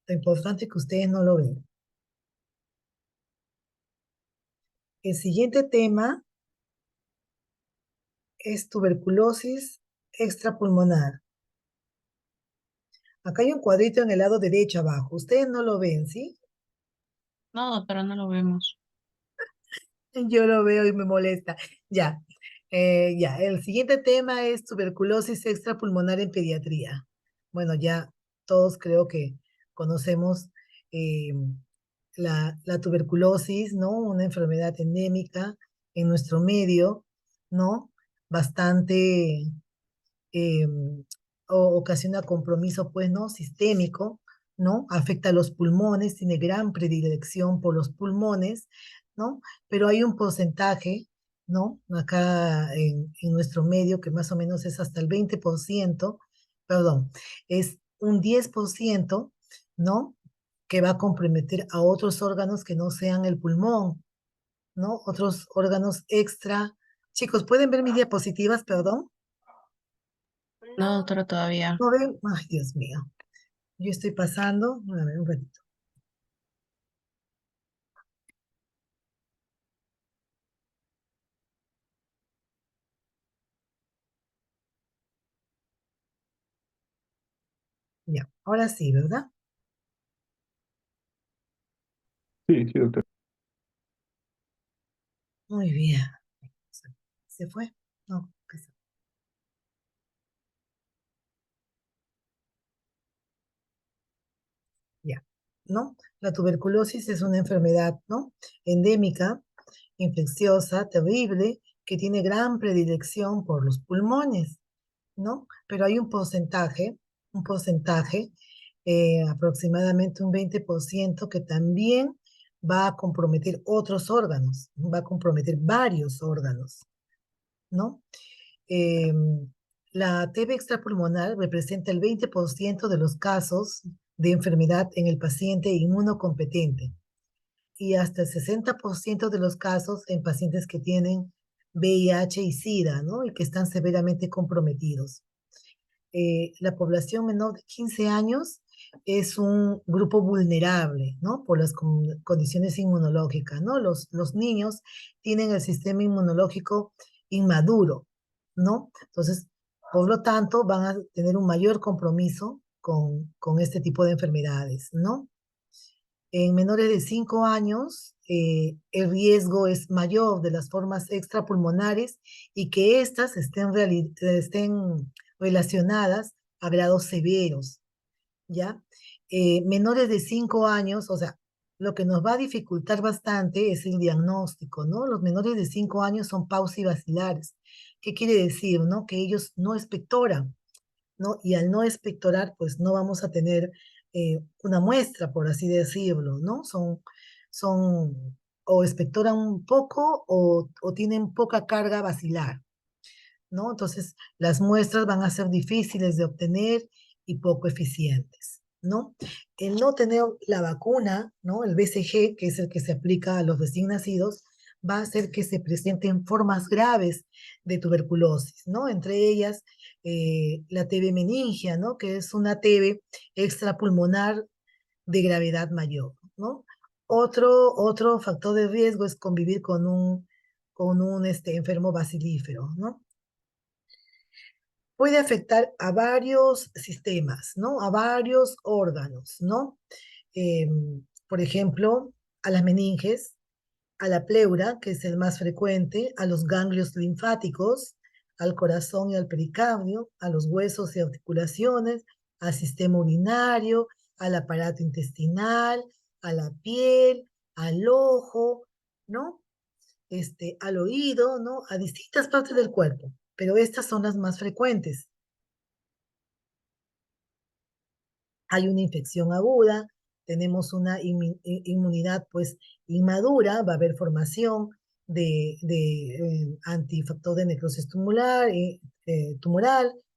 Lo importante es que ustedes no lo ven. El siguiente tema es tuberculosis extrapulmonar. Acá hay un cuadrito en el lado derecho abajo. Ustedes no lo ven, ¿sí? No, doctora, no lo vemos. Yo lo veo y me molesta. Ya, ya. El siguiente tema es tuberculosis extrapulmonar en pediatría. Bueno, ya todos creo que conocemos eh, la tuberculosis, ¿no? Una enfermedad endémica en nuestro medio, ¿no? Bastante eh, ocasiona compromiso, pues, ¿no? Sistémico, ¿no? Afecta a los pulmones, tiene gran predilección por los pulmones, ¿no? Pero hay un porcentaje, ¿no? Acá en nuestro medio, que más o menos es hasta el 20%, perdón, es un 10%, ¿no? Que va a comprometer a otros órganos que no sean el pulmón, ¿no? Otros órganos extra. Chicos, ¿pueden ver mis diapositivas, perdón? No, doctora, todavía. ¿No ven? Ay, Dios mío. Yo estoy pasando, a ver, un ratito. Ya, ahora sí, ¿verdad? Sí, sí, doctor. Muy bien. ¿Se fue? No, ¿qué se- ya. ¿No? La tuberculosis es una enfermedad, ¿no? Endémica, infecciosa, terrible, que tiene gran predilección por los pulmones, ¿no? Pero hay un porcentaje, aproximadamente un 20%, que también va a comprometer otros órganos, va a comprometer varios órganos, ¿no? Eh, la TB extrapulmonar representa el 20% de los casos de enfermedad en el paciente inmunocompetente y hasta el 60% de los casos en pacientes que tienen VIH y SIDA, ¿no? Y que están severamente comprometidos. La población menor de 15 años es un grupo vulnerable, ¿no? Por las condiciones inmunológicas, ¿no? Los niños tienen el sistema inmunológico inmaduro, ¿no? Entonces, por lo tanto, van a tener un mayor compromiso con este tipo de enfermedades, ¿no? En menores de 5 años, el riesgo es mayor de las formas extrapulmonares y que éstas estén relacionadas a grados severos, ¿ya? Menores de 5 años, o sea, lo que nos va a dificultar bastante es el diagnóstico, ¿no? Los menores de 5 años son pausivacilares. ¿Qué quiere decir, no? Que ellos no expectoran, ¿no? Y al no expectorar, pues no vamos a tener una muestra, por así decirlo, ¿no? Son o expectoran un poco o tienen poca carga vacilar, ¿no? Entonces, las muestras van a ser difíciles de obtener y poco eficientes, ¿no? El no tener la vacuna, ¿no? El BCG, que es el que se aplica a los recién nacidos, va a hacer que se presenten formas graves de tuberculosis, ¿no? Entre ellas, la TB meningia, ¿no? Que es una TB extrapulmonar de gravedad mayor, ¿no? Otro factor de riesgo es convivir con un enfermo bacilífero, ¿no? Puede afectar a varios sistemas, ¿no? A varios órganos, ¿no? Eh, por ejemplo, a las meninges, a la pleura, que es el más frecuente, a los ganglios linfáticos, al corazón y al pericardio, a los huesos y articulaciones, al sistema urinario, al aparato intestinal, a la piel, al ojo, ¿no? Al oído, ¿no? A distintas partes del cuerpo, pero estas son las más frecuentes. Hay una infección aguda, tenemos una inmunidad pues inmadura, va a haber formación de antifactor de necrosis tumoral,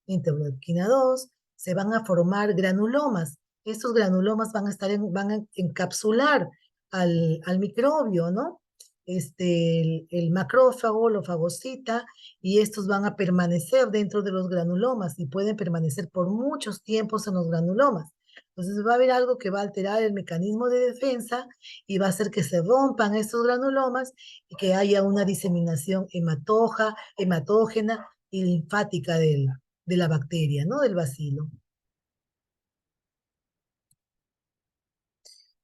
interleuquina 2, se van a formar granulomas. Estos granulomas van a encapsular al microbio, ¿no? El macrófago lo fagocita y estos van a permanecer dentro de los granulomas y pueden permanecer por muchos tiempos en los granulomas. Entonces va a haber algo que va a alterar el mecanismo de defensa y va a hacer que se rompan estos granulomas y que haya una diseminación hematógena y linfática de la bacteria, ¿no? Del bacilo.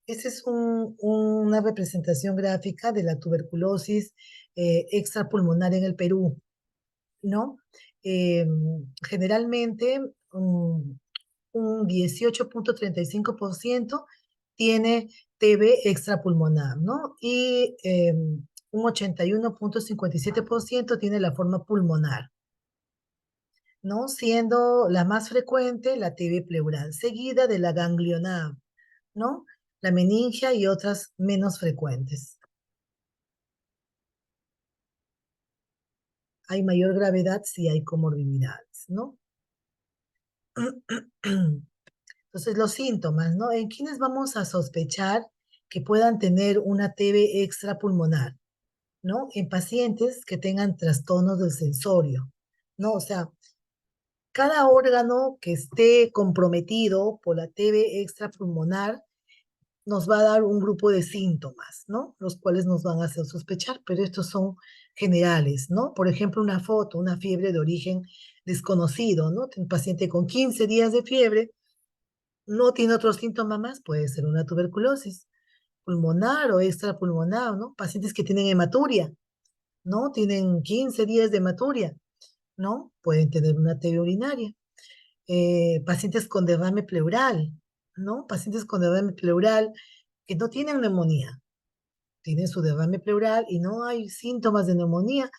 Esa es una representación gráfica de la tuberculosis extrapulmonar en el Perú, ¿no? Eh, Generalmente, un 18.35% tiene TB extrapulmonar, ¿no? Y un 81.57% tiene la forma pulmonar, ¿no? Siendo la más frecuente la TB pleural, seguida de la ganglionar, ¿no? La meningia y otras menos frecuentes. Hay mayor gravedad si hay comorbilidades, ¿no? Entonces, los síntomas, ¿no? ¿En quiénes vamos a sospechar que puedan tener una TB extrapulmonar? ¿No? En pacientes que tengan trastornos del sensorio, ¿no? O sea, cada órgano que esté comprometido por la TB extrapulmonar nos va a dar un grupo de síntomas, ¿no? Los cuales nos van a hacer sospechar, pero estos son generales, ¿no? Por ejemplo, una foto, una fiebre de origen desconocido, ¿no? Un paciente con 15 días de fiebre no tiene otro síntoma más, puede ser una tuberculosis pulmonar o extrapulmonar, ¿no? Pacientes que tienen hematuria, ¿no? Tienen 15 días de hematuria, ¿no? Pueden tener una TB urinaria. Pacientes con derrame pleural, ¿no? Pacientes con derrame pleural que no tienen neumonía, tienen su derrame pleural y no hay síntomas de neumonía,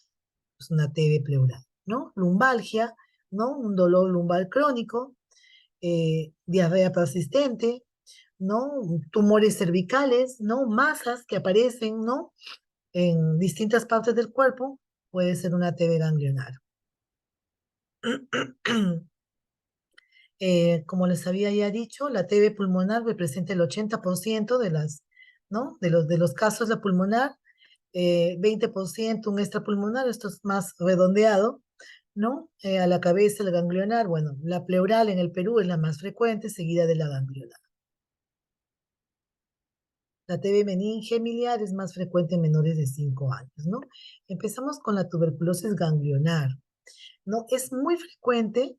es una TB pleural, ¿no? Lumbalgia, ¿no? Un dolor lumbar crónico, diarrea persistente, ¿no? Tumores cervicales, ¿no? Masas que aparecen, ¿no? En distintas partes del cuerpo, puede ser una TB ganglionar. Como les había ya dicho, la TB pulmonar representa el 80% de las, ¿no? De los casos de la pulmonar, 20% un extrapulmonar, esto es más redondeado, ¿no? A la cabeza el ganglionar, bueno, la pleural en el Perú es la más frecuente, seguida de la ganglionar. La TB meninge miliar es más frecuente en menores de 5 años, ¿no? Empezamos con la tuberculosis ganglionar, ¿no? Es muy frecuente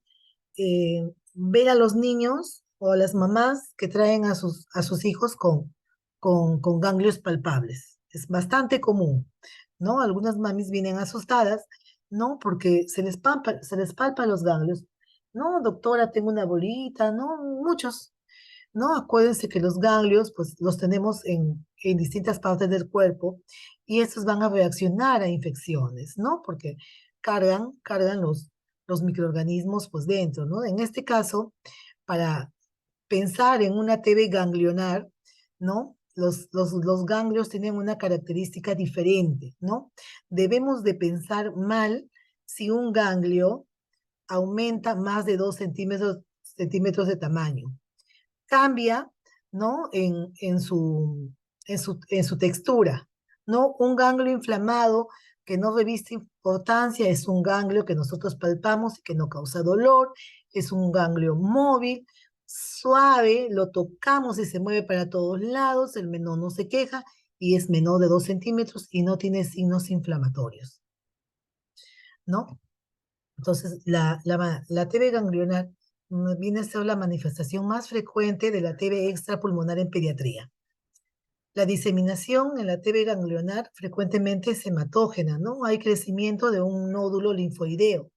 ver a los niños o a las mamás que traen a sus hijos con ganglios palpables. Es bastante común, ¿no? Algunas mamis vienen asustadas, ¿no? Porque se les palpa los ganglios. No, doctora, tengo una bolita, no, muchos, ¿no? Acuérdense que los ganglios, pues los tenemos en distintas partes del cuerpo y estos van a reaccionar a infecciones, ¿no? Porque cargan los microorganismos, pues dentro, ¿no? En este caso, para pensar en una TB ganglionar, ¿no? Los ganglios tienen una característica diferente, ¿no? Debemos de pensar mal si un ganglio aumenta más de 2 centímetros de tamaño cambia, ¿no? En su textura, ¿no? Un ganglio inflamado que no reviste importancia es un ganglio que nosotros palpamos y que no causa dolor, es un ganglio móvil, suave, lo tocamos y se mueve para todos lados, el menor no se queja y es menor de 2 centímetros y no tiene signos inflamatorios, ¿no? Entonces, la TB ganglionar viene a ser la manifestación más frecuente de la TB extrapulmonar en pediatría. La diseminación en la TB ganglionar frecuentemente es hematógena, ¿no? Hay crecimiento de un nódulo linfoideo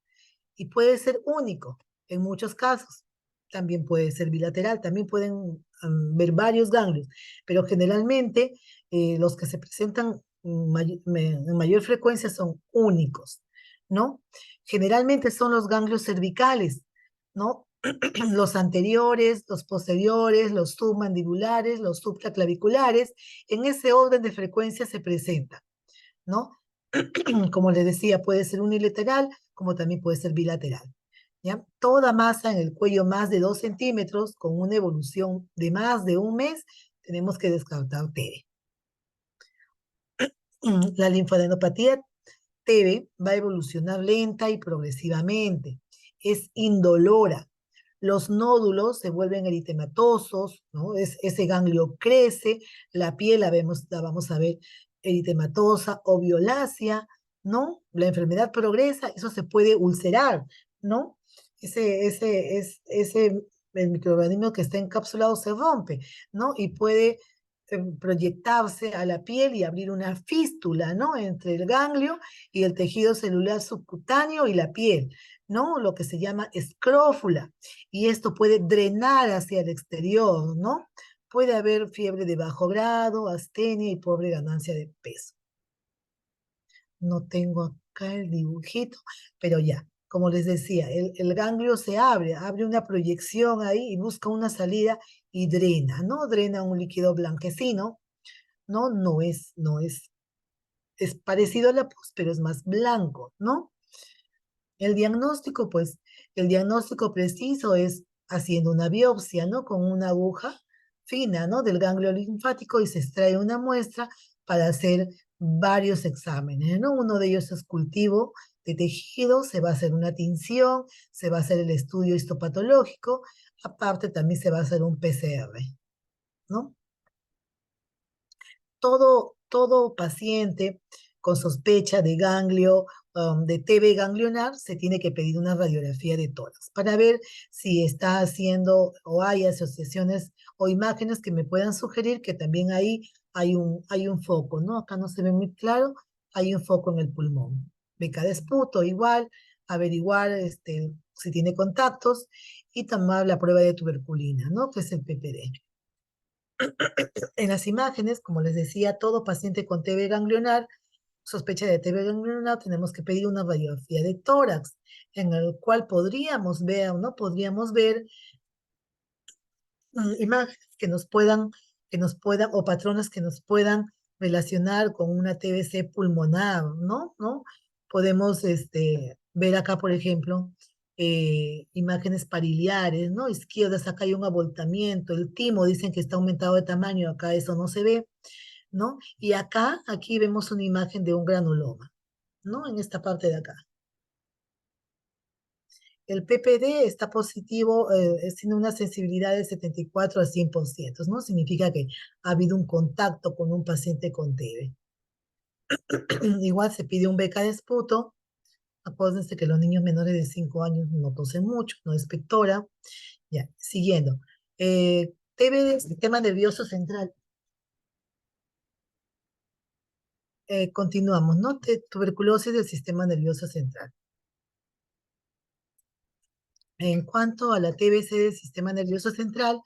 y puede ser único en muchos casos. También puede ser bilateral, también pueden ver varios ganglios, pero generalmente los que se presentan en mayor frecuencia son únicos, ¿no? Generalmente son los ganglios cervicales, ¿no? Los anteriores, los posteriores, los submandibulares, los supraclaviculares, en ese orden de frecuencia se presenta, ¿no? Como les decía, puede ser unilateral, como también puede ser bilateral. ¿Ya? Toda masa en el cuello más de 2 centímetros, con una evolución de más de un mes, tenemos que descartar TB. La linfadenopatía TB va a evolucionar lenta y progresivamente. Es indolora, los nódulos se vuelven eritematosos, ¿no? Ese ganglio crece, la piel la vamos a ver eritematosa o violácea, ¿no? La enfermedad progresa, eso se puede ulcerar, ¿no? El microorganismo que está encapsulado se rompe, ¿no? Y puede proyectarse a la piel y abrir una fístula, ¿no? Entre el ganglio y el tejido celular subcutáneo y la piel, ¿no? Lo que se llama escrófula. Y esto puede drenar hacia el exterior, ¿no? Puede haber fiebre de bajo grado, astenia y pobre ganancia de peso. No tengo acá el dibujito, pero ya, como les decía, el ganglio se abre una proyección ahí y busca una salida y drena, ¿no? Drena un líquido blanquecino, ¿no? Es parecido a la pus, pero es más blanco, ¿no? El diagnóstico, pues, el diagnóstico preciso es haciendo una biopsia, ¿no? Con una aguja fina, ¿no? Del ganglio linfático y se extrae una muestra para hacer varios exámenes, ¿no? Uno de ellos es cultivo de tejido, se va a hacer una tinción, se va a hacer el estudio histopatológico, aparte también se va a hacer un PCR, ¿no? Todo paciente con sospecha de ganglio, de TB ganglionar, se tiene que pedir una radiografía de tórax para ver si está haciendo o hay asociaciones o imágenes que me puedan sugerir que también ahí hay un foco, ¿no? Acá no se ve muy claro, hay un foco en el pulmón. Beca de esputo, igual, averiguar si tiene contactos y tomar la prueba de tuberculina, ¿no? Que es el PPD. En las imágenes, como les decía, todo paciente con TB ganglionar, sospecha de TB ganglionar, tenemos que pedir una radiografía de tórax, en el cual podríamos ver, ¿no? Podríamos ver imágenes o patrones que nos puedan relacionar con una TBC pulmonar, ¿no? Podemos ver acá, por ejemplo, imágenes pariliares, ¿no? Izquierdas, acá hay un abultamiento, el timo, dicen que está aumentado de tamaño, acá eso no se ve, ¿no? Y aquí vemos una imagen de un granuloma, ¿no? En esta parte de acá. El PPD está positivo, tiene una sensibilidad de 74 a 100%, ¿no? Significa que ha habido un contacto con un paciente con TB. Igual se pide un beca de esputo. Acuérdense que los niños menores de 5 años no tosen mucho, no expectora. Ya, siguiendo. TB del sistema nervioso central. Continuamos, ¿no? Tuberculosis del sistema nervioso central. En cuanto a la TBC del sistema nervioso central,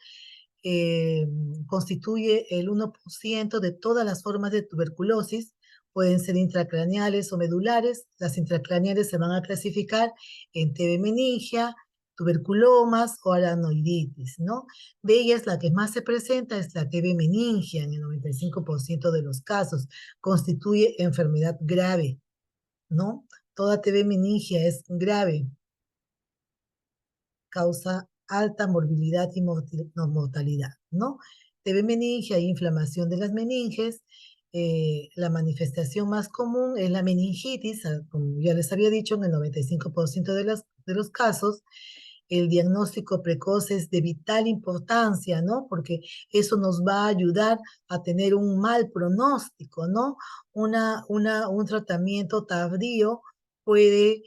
constituye el 1% de todas las formas de tuberculosis, pueden ser intracraneales o medulares. Las intracraneales se van a clasificar en TB meningia, tuberculomas o aranoiditis, ¿no? De ellas, la que más se presenta es la TB meningia, en el 95% de los casos. Constituye enfermedad grave, ¿no? Toda TB meningia es grave, causa alta morbilidad y mortalidad, ¿no? TB meningia y inflamación de las meninges. La manifestación más común es la meningitis, como ya les había dicho, en el 95% de los casos. El diagnóstico precoz es de vital importancia, ¿no? Porque eso nos va a ayudar a tener un mal pronóstico, ¿no? Un tratamiento tardío puede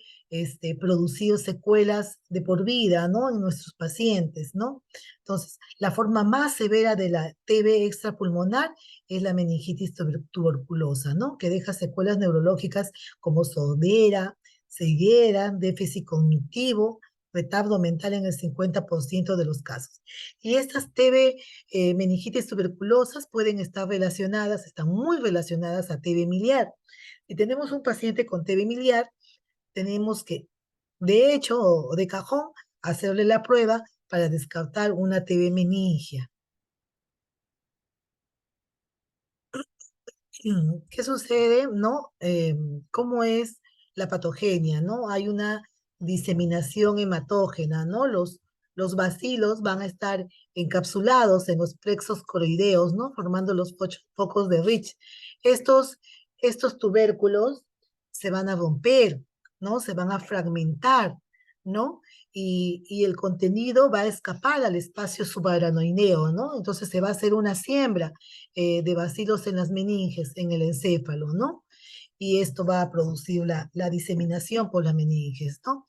producir secuelas de por vida, ¿no? En nuestros pacientes, ¿no? Entonces, la forma más severa de la TB extrapulmonar es la meningitis tuberculosa, ¿no? Que deja secuelas neurológicas como sordera, ceguera, déficit cognitivo, retardo mental en el 50% de los casos. Y estas TB meningitis tuberculosas pueden estar relacionadas, están muy relacionadas a TB miliar. Si tenemos un paciente con TB miliar, tenemos que, de hecho, o de cajón, hacerle la prueba para descartar una TB meningia. ¿Qué sucede, no? ¿Cómo es la patogenia, no? Hay una diseminación hematógena, ¿no? Los bacilos van a estar encapsulados en los plexos coroideos, ¿no? Formando los focos de Rich. Estos, estos tubérculos se van a romper, ¿no? Se van a fragmentar, ¿no? Y el contenido va a escapar al espacio subaranoideo, ¿no? Entonces se va a hacer una siembra de bacilos en las meninges, en el encéfalo, ¿no? Y esto va a producir la diseminación por las meninges, ¿no?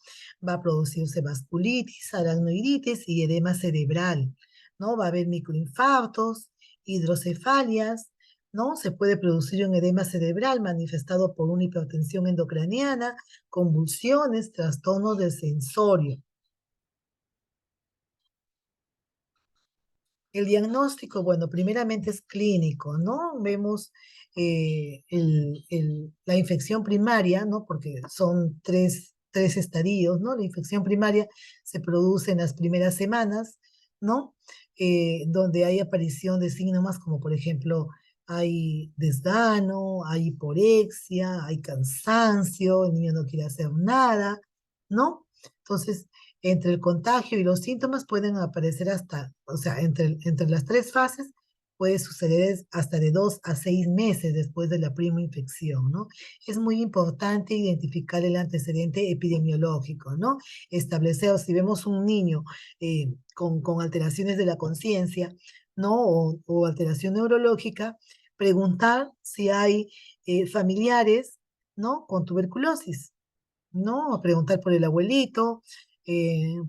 Va a producirse vasculitis, aracnoiditis y edema cerebral, ¿no? Va a haber microinfartos, hidrocefalias, ¿no? Se puede producir un edema cerebral manifestado por una hipertensión endocraniana, convulsiones, trastornos del sensorio. El diagnóstico, bueno, primeramente es clínico, ¿no? Vemos la infección primaria, ¿no? Porque son tres estadios, ¿no? La infección primaria se produce en las primeras semanas, ¿no? Donde hay aparición de síntomas como, por ejemplo, hay desgano, hay hiporexia, hay cansancio, el niño no quiere hacer nada, ¿no? Entonces, entre el contagio y los síntomas pueden aparecer hasta, o sea, entre las tres fases puede suceder hasta de 2 a 6 meses después de la prima infección, ¿no? Es muy importante identificar el antecedente epidemiológico, ¿no? Establecer, si vemos un niño con alteraciones de la conciencia, ¿no? O alteración neurológica, preguntar si hay familiares, ¿no? Con tuberculosis, ¿no? A preguntar por el abuelito,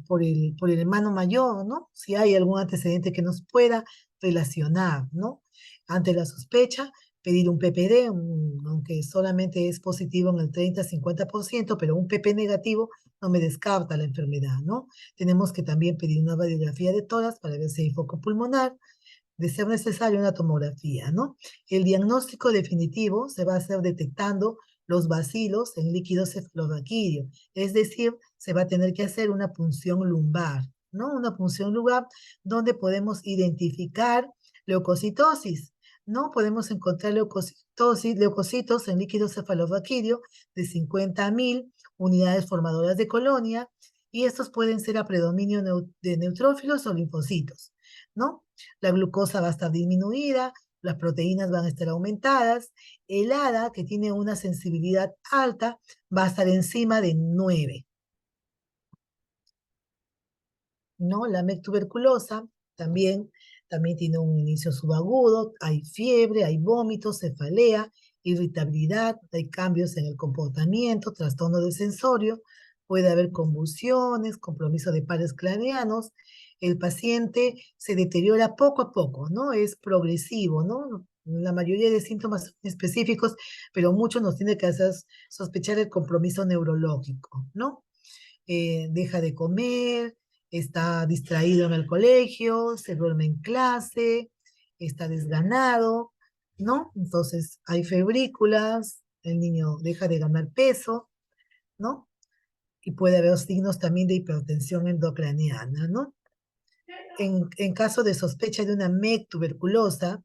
por el hermano mayor, ¿no? Si hay algún antecedente que nos pueda relacionar, ¿no? Ante la sospecha, pedir un PPD, aunque solamente es positivo en el 30-50%, pero un PP negativo no me descarta la enfermedad, ¿no? Tenemos que también pedir una radiografía de tórax para ver si hay foco pulmonar, de ser necesaria una tomografía, ¿no? El diagnóstico definitivo se va a hacer detectando los bacilos en líquido cefalorraquídeo, es decir, se va a tener que hacer una punción lumbar, ¿no? Una punción lumbar donde podemos identificar leucocitosis, ¿no? Podemos encontrar leucocitos en líquido cefalorraquídeo de 50.000 unidades formadoras de colonia, y estos pueden ser a predominio de neutrófilos o linfocitos, ¿no? La glucosa va a estar disminuida, las proteínas van a estar aumentadas, el ADA, que tiene una sensibilidad alta, va a estar encima de 9, ¿no? La tuberculosa también tiene un inicio subagudo, hay fiebre, hay vómitos, cefalea, irritabilidad, hay cambios en el comportamiento, trastorno del sensorio, puede haber convulsiones, compromiso de pares craneanos, el paciente se deteriora poco a poco, ¿no? Es progresivo, ¿no? La mayoría de síntomas son específicos, pero mucho nos tiene que hacer sospechar el compromiso neurológico, ¿no? Deja de comer, está distraído en el colegio, se duerme en clase, está desganado, ¿no? Entonces hay febrículas, el niño deja de ganar peso, ¿no? Y puede haber signos también de hipertensión endocraniana, ¿no? En caso de sospecha de una MEC tuberculosa,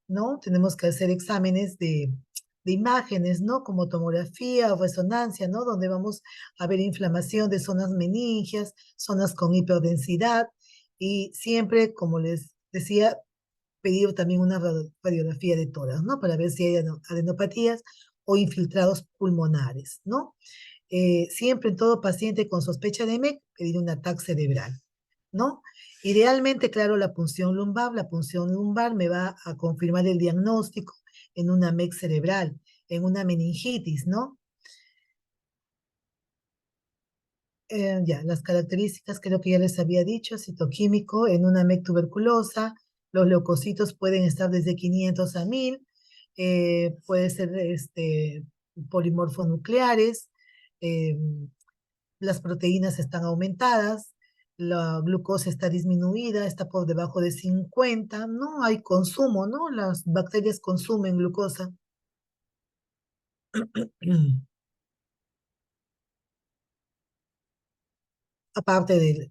¿no? Tenemos que hacer exámenes de imágenes, ¿no? Como tomografía o resonancia, ¿no? Donde vamos a ver inflamación de zonas meningias, zonas con hiperdensidad, y siempre, como les decía, pedir también una radiografía de tórax, ¿no? Para ver si hay adenopatías o infiltrados pulmonares, ¿no? Siempre en todo paciente con sospecha de MEC, pedir un ataque cerebral, ¿no? Idealmente, claro, la punción lumbar me va a confirmar el diagnóstico en una MEC cerebral, en una meningitis, ¿no? Ya, las características creo que ya les había dicho: citoquímico en una MEC tuberculosa, los leucocitos pueden estar desde 500 a 1000, puede ser polimorfonucleares, eh, las proteínas están aumentadas, la glucosa está disminuida, está por debajo de 50, no hay consumo, ¿no? Las bacterias consumen glucosa. Aparte del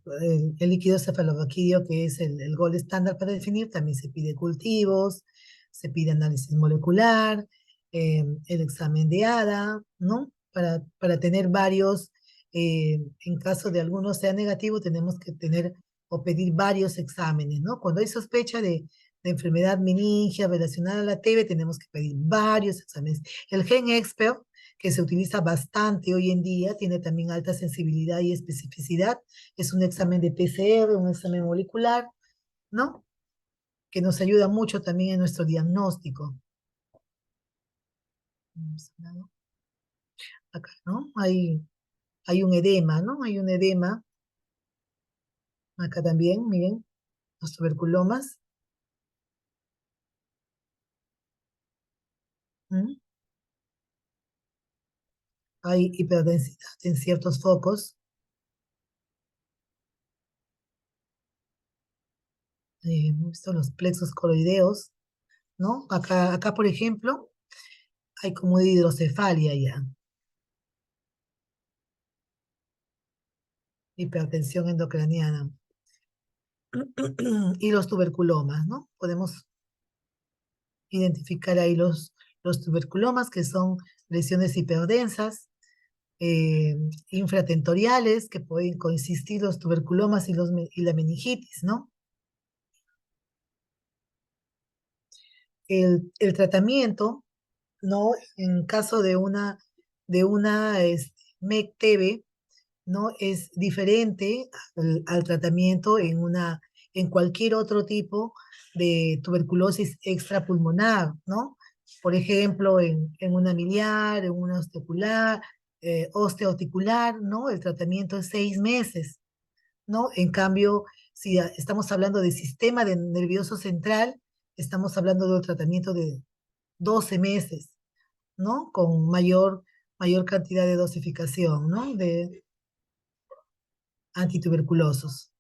el líquido cefalorraquídeo, que es el gol estándar para definir, también se pide cultivos, se pide análisis molecular, el examen de ADA, ¿no? Para tener varios, en caso de alguno sea negativo, tenemos que tener o pedir varios exámenes, ¿no? Cuando hay sospecha de enfermedad meningia relacionada a la TB, tenemos que pedir varios exámenes. El GenExpert, que se utiliza bastante hoy en día, tiene también alta sensibilidad y especificidad. Es un examen de PCR, un examen molecular, ¿no? Que nos ayuda mucho también en nuestro diagnóstico. Acá, ¿no? Hay un edema, ¿no? Hay un edema. Acá también, miren, los tuberculomas. ¿Mm? Hay hiperdensidad en ciertos focos. Visto los plexos coroideos, ¿no? Acá, por ejemplo, hay como de hidrocefalia ya. Hipertensión endocraniana. Y los tuberculomas, ¿no? Podemos identificar ahí los tuberculomas, que son lesiones hiperdensas, infratentoriales, que pueden coexistir los tuberculomas y la meningitis, ¿no? El tratamiento, ¿no? En caso de una MEC-TB, ¿no? Es diferente al tratamiento en cualquier otro tipo de tuberculosis extrapulmonar, ¿no? Por ejemplo, en una miliar, en una osteocular, osteoarticular, ¿no? El tratamiento es 6 meses, ¿no? En cambio, si estamos hablando de sistema nervioso central, estamos hablando de un tratamiento de 12 meses, ¿no? Con mayor cantidad de dosificación, ¿no? De antituberculosos.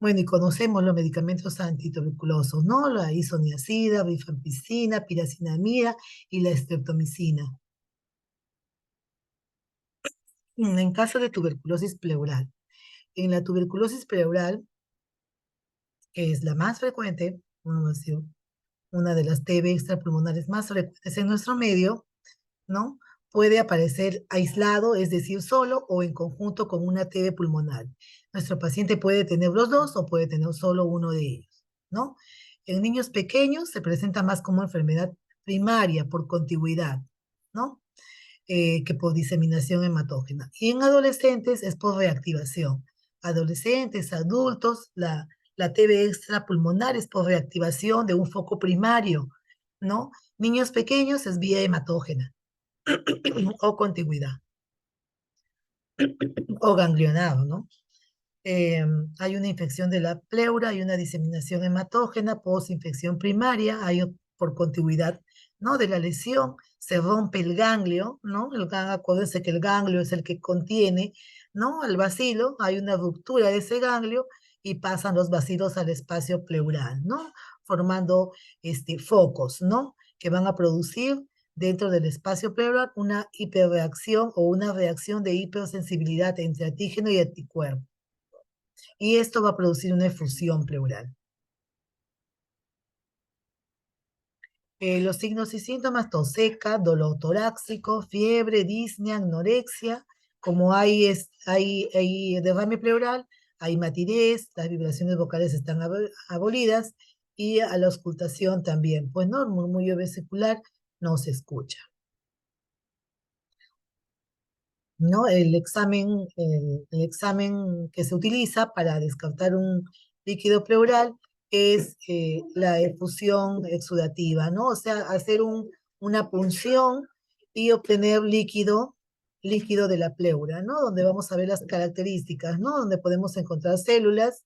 Bueno, y conocemos los medicamentos antituberculosos, ¿no? La isoniazida, rifampicina, piracinamida y la streptomicina. En caso de tuberculosis pleural. En la tuberculosis pleural, que es la más frecuente, una de las TB extrapulmonares más frecuentes en nuestro medio, ¿no? Puede aparecer aislado, es decir, solo o en conjunto con una TB pulmonar. Nuestro paciente puede tener los dos o puede tener solo uno de ellos, ¿no? En niños pequeños se presenta más como enfermedad primaria por contigüidad, ¿no? Que por diseminación hematógena. Y en adolescentes es por reactivación. Adolescentes, adultos, la TB extrapulmonar es por reactivación de un foco primario, ¿no? Niños pequeños es vía hematógena o contigüidad o ganglionado, ¿no? Hay una infección de la pleura, hay una diseminación hematógena, posinfección primaria, hay por contigüidad, ¿no? De la lesión, se rompe el ganglio, ¿no? Acuérdense que el ganglio es el que contiene, ¿no? Al bacilo, hay una ruptura de ese ganglio y pasan los bacilos al espacio pleural, ¿no? Formando focos, ¿no? Que van a producir dentro del espacio pleural una hiperreacción o una reacción de hipersensibilidad entre antígeno y anticuerpo. Y esto va a producir una efusión pleural. Los signos y síntomas: tos seca, dolor torácico, fiebre, disnea, anorexia. Como hay derrame pleural, hay matidez, las vibraciones vocales están abolidas y a la auscultación también. Pues no, el murmullo vesicular no se escucha. ¿No? El examen que se utiliza para descartar un líquido pleural es la efusión exudativa, ¿no? O sea, hacer una punción y obtener líquido de la pleura, ¿no? Donde vamos a ver las características, ¿no? Donde podemos encontrar células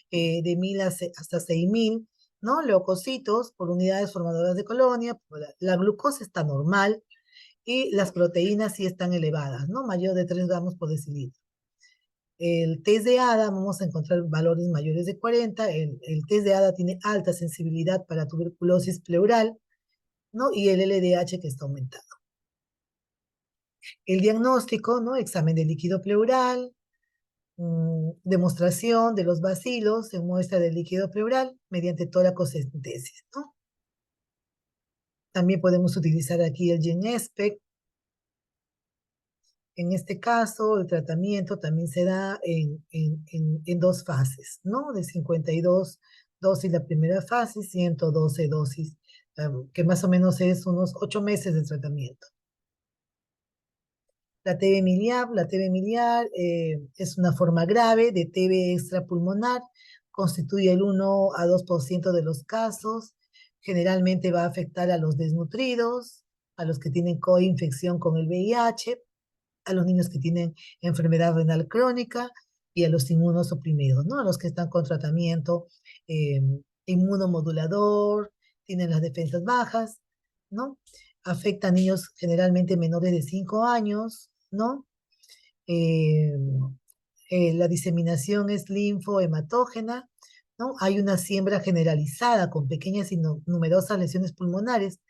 de 1000 hasta 6000, ¿no? Leucocitos por unidades formadoras de colonia. La glucosa está normal, y las proteínas sí están elevadas, ¿no? Mayor de 3 gramos por decilitro. El test de ADA, vamos a encontrar valores mayores de 40. El test de ADA tiene alta sensibilidad para tuberculosis pleural, ¿no? Y el LDH que está aumentado. El diagnóstico, ¿no? Examen de líquido pleural, demostración de los bacilos en muestra de líquido pleural mediante toracocentesis, ¿no? También podemos utilizar aquí el GenSpec. En este caso, el tratamiento también se da en 2 fases, ¿no? De 52 dosis la primera fase, 112 dosis, que más o menos es unos 8 meses de tratamiento. La TB miliar es una forma grave de TB extrapulmonar, constituye el 1 a 2% de los casos, generalmente va a afectar a los desnutridos, a los que tienen coinfección con el VIH, a los niños que tienen enfermedad renal crónica y a los inmunosuprimidos, ¿no? A los que están con tratamiento eh, inmunomodulador, tienen las defensas bajas, ¿no? Afecta a niños generalmente menores de 5 años, ¿no? Eh, la diseminación es linfohematógena, ¿no? Hay una siembra generalizada con pequeñas y numerosas lesiones pulmonares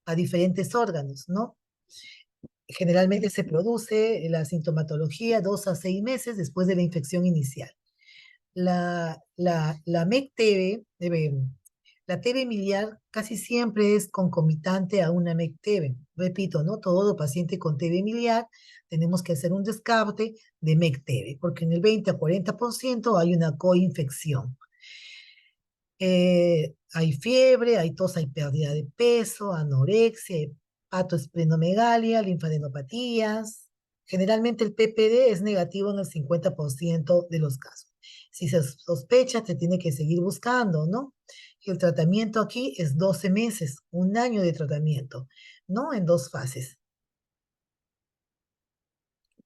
a diferentes órganos, ¿no? Generalmente se produce la sintomatología 2 a 6 meses después de la infección inicial. La MEC-TB, la TB miliar casi siempre es concomitante a una MEC-TB. Repito, ¿no? Todo paciente con TB miliar tenemos que hacer un descarte de MEC-TB, porque en el 20 a 40% hay una coinfección. Hay fiebre, hay tos, hay pérdida de peso, anorexia, hepatoesplenomegalia, linfadenopatías. Generalmente el PPD es negativo en el 50% de los casos. Si se sospecha, se tiene que seguir buscando, ¿no? Y el tratamiento aquí es 12 meses, un año de tratamiento, ¿no? En 2 fases.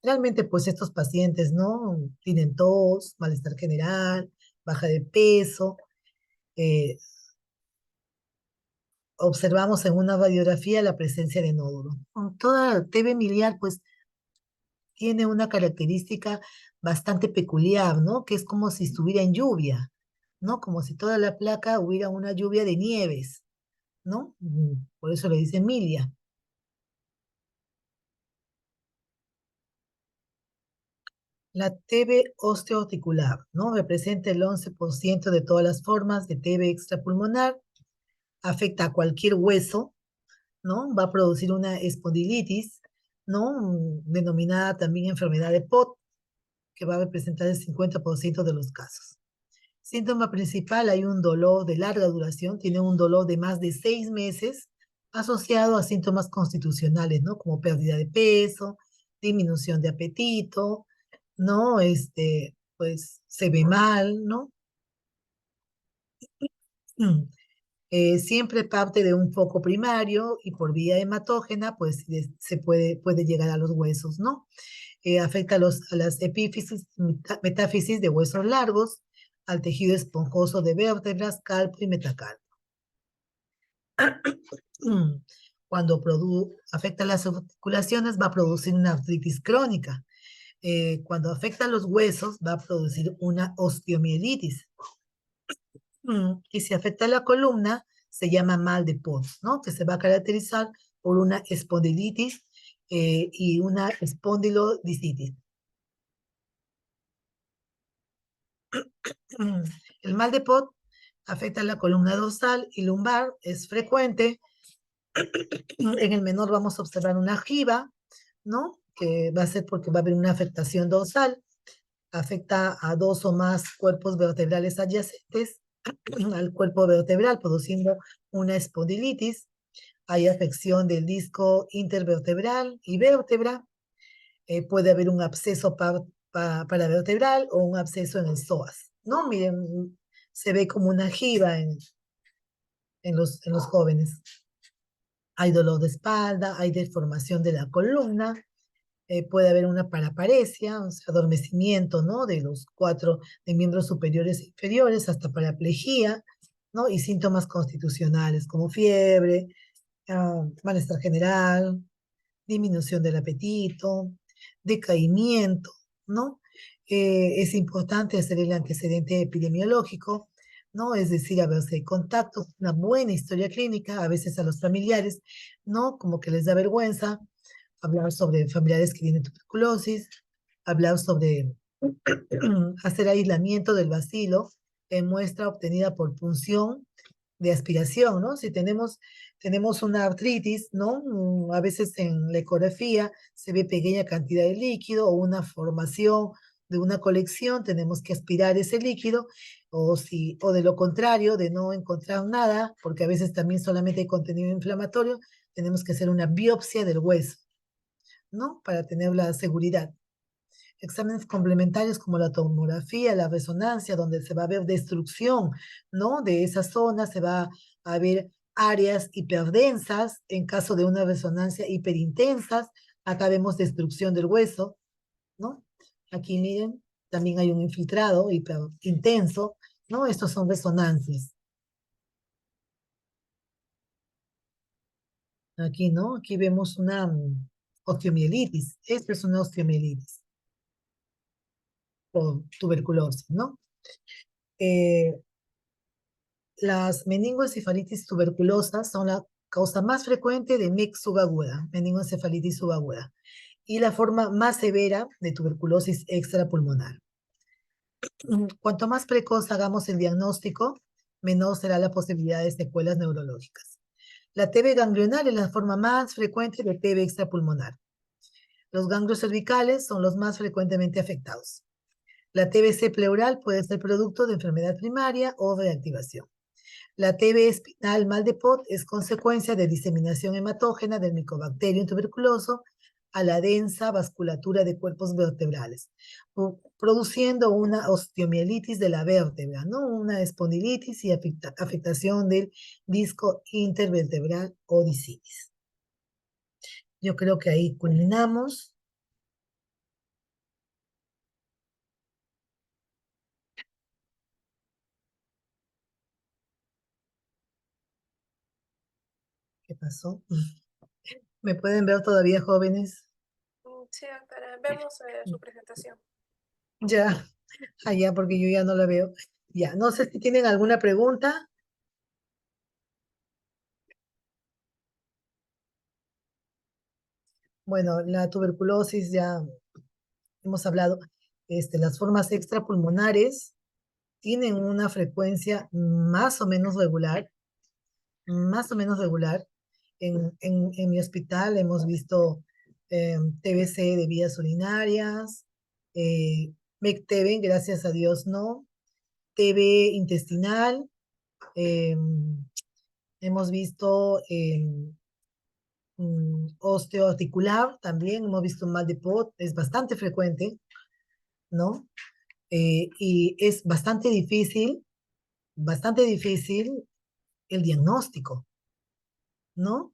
Realmente, pues estos pacientes, ¿no? Tienen tos, malestar general, baja de peso, eh, observamos en una radiografía la presencia de nódulo. Toda TB miliar, pues, tiene una característica bastante peculiar, ¿no? Que es como si estuviera en lluvia, ¿no? Como si toda la placa hubiera una lluvia de nieves, ¿no? Por eso le dicen milia. La TB osteoarticular, ¿no? Representa el 11% de todas las formas de TB extrapulmonar, afecta a cualquier hueso, ¿no? Va a producir una espondilitis, ¿no? Denominada también enfermedad de Pott, que va a representar el 50% de los casos. Síntoma principal, hay un dolor de larga duración, tiene un dolor de más de 6 meses asociado a síntomas constitucionales, ¿no? Como pérdida de peso, disminución de apetito, ¿no? Pues se ve mal, ¿no? Siempre parte de un foco primario y por vía hematógena, pues se puede llegar a los huesos, ¿no? Afecta a las epífisis, metáfisis de huesos largos, al tejido esponjoso de vértebras, calpo y metacarpo. Cuando afecta las articulaciones, va a producir una artritis crónica. Cuando afecta a los huesos, va a producir una osteomielitis. Y si afecta a la columna, se llama mal de Pott, ¿no? Que se va a caracterizar por una espondilitis y una espondilodicitis. El mal de Pott afecta a la columna dorsal y lumbar, es frecuente. En el menor vamos a observar una jiba, ¿no? Que va a ser porque va a haber una afectación dorsal. Afecta a 2 o más cuerpos vertebrales adyacentes al cuerpo vertebral, produciendo una espondilitis. Hay afección del disco intervertebral y vértebra. Puede haber un absceso paravertebral o un absceso en el psoas, ¿no? Miren, se ve como una jiba en los jóvenes. Hay dolor de espalda, hay deformación de la columna, puede haber una paraparesia, o sea, adormecimiento, ¿no? De los 4 de miembros superiores e inferiores, hasta paraplegia, ¿no? Y síntomas constitucionales como fiebre, malestar general, disminución del apetito, decaimiento, ¿no? Es importante hacer el antecedente epidemiológico, ¿no? Es decir, a ver si hay contacto, una buena historia clínica, a veces a los familiares, ¿no? Como que les da vergüenza hablar sobre familiares que tienen tuberculosis, hablar sobre hacer aislamiento del bacilo en muestra obtenida por punción de aspiración, ¿no? Si tenemos una artritis, ¿no? A veces en la ecografía se ve pequeña cantidad de líquido o una formación de una colección, tenemos que aspirar ese líquido, o de lo contrario, de no encontrar nada, porque a veces también solamente hay contenido inflamatorio, tenemos que hacer una biopsia del hueso, ¿no? Para tener la seguridad. Exámenes complementarios como la tomografía, la resonancia, donde se va a ver destrucción, ¿no? De esa zona, se va a ver áreas hiperdensas, en caso de una resonancia hiperintensas, acá vemos destrucción del hueso, ¿no? Aquí miren, también hay un infiltrado hiperintenso, ¿no? Estos son resonancias. Aquí, ¿no? Aquí vemos una osteomielitis. Esto es una osteomielitis o tuberculosis, ¿no? Eh, las meningoencefalitis tuberculosas son la causa más frecuente de MEC subaguda, meningoencefalitis subaguda, y la forma más severa de tuberculosis extrapulmonar. Cuanto más precoz hagamos el diagnóstico, menor será la posibilidad de secuelas neurológicas. La TB ganglional es la forma más frecuente de TB extrapulmonar. Los ganglios cervicales son los más frecuentemente afectados. La TBC pleural puede ser producto de enfermedad primaria o reactivación. La TB espinal mal de Pot es consecuencia de diseminación hematógena del Mycobacterium tuberculoso a la densa vasculatura de cuerpos vertebrales, produciendo una osteomielitis de la vértebra, ¿no? Una espondilitis y afectación del disco intervertebral o discitis. Yo creo que ahí culminamos. ¿Qué pasó? ¿Me pueden ver todavía, jóvenes? Sí, doctora, vemos su presentación. Ya, allá porque yo ya no la veo. Ya, no sé si tienen alguna pregunta. Bueno, la tuberculosis ya hemos hablado. Las formas extrapulmonares tienen una frecuencia más o menos regular. En mi hospital hemos visto TBC de vías urinarias, MECTB, gracias a Dios no, TB intestinal, hemos visto osteoarticular también, hemos visto un mal de Pot, es bastante frecuente, ¿no? Y es bastante difícil el diagnóstico, ¿no?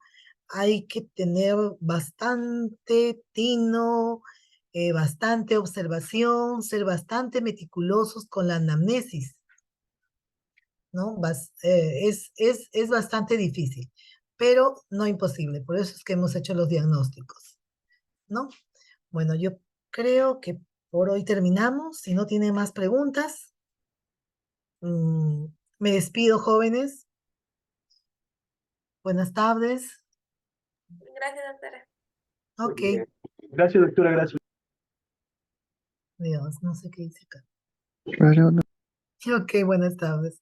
Hay que tener bastante tino, bastante observación, ser bastante meticulosos con la anamnesis, ¿no? Es bastante difícil, pero no imposible. Por eso es que hemos hecho los diagnósticos, ¿no? Bueno, yo creo que por hoy terminamos. Si no tienen más preguntas, me despido, jóvenes. Buenas tardes. Gracias, doctora. Ok. Gracias, doctora, gracias. Dios, no sé qué dice acá. Claro, Ok, buenas tardes.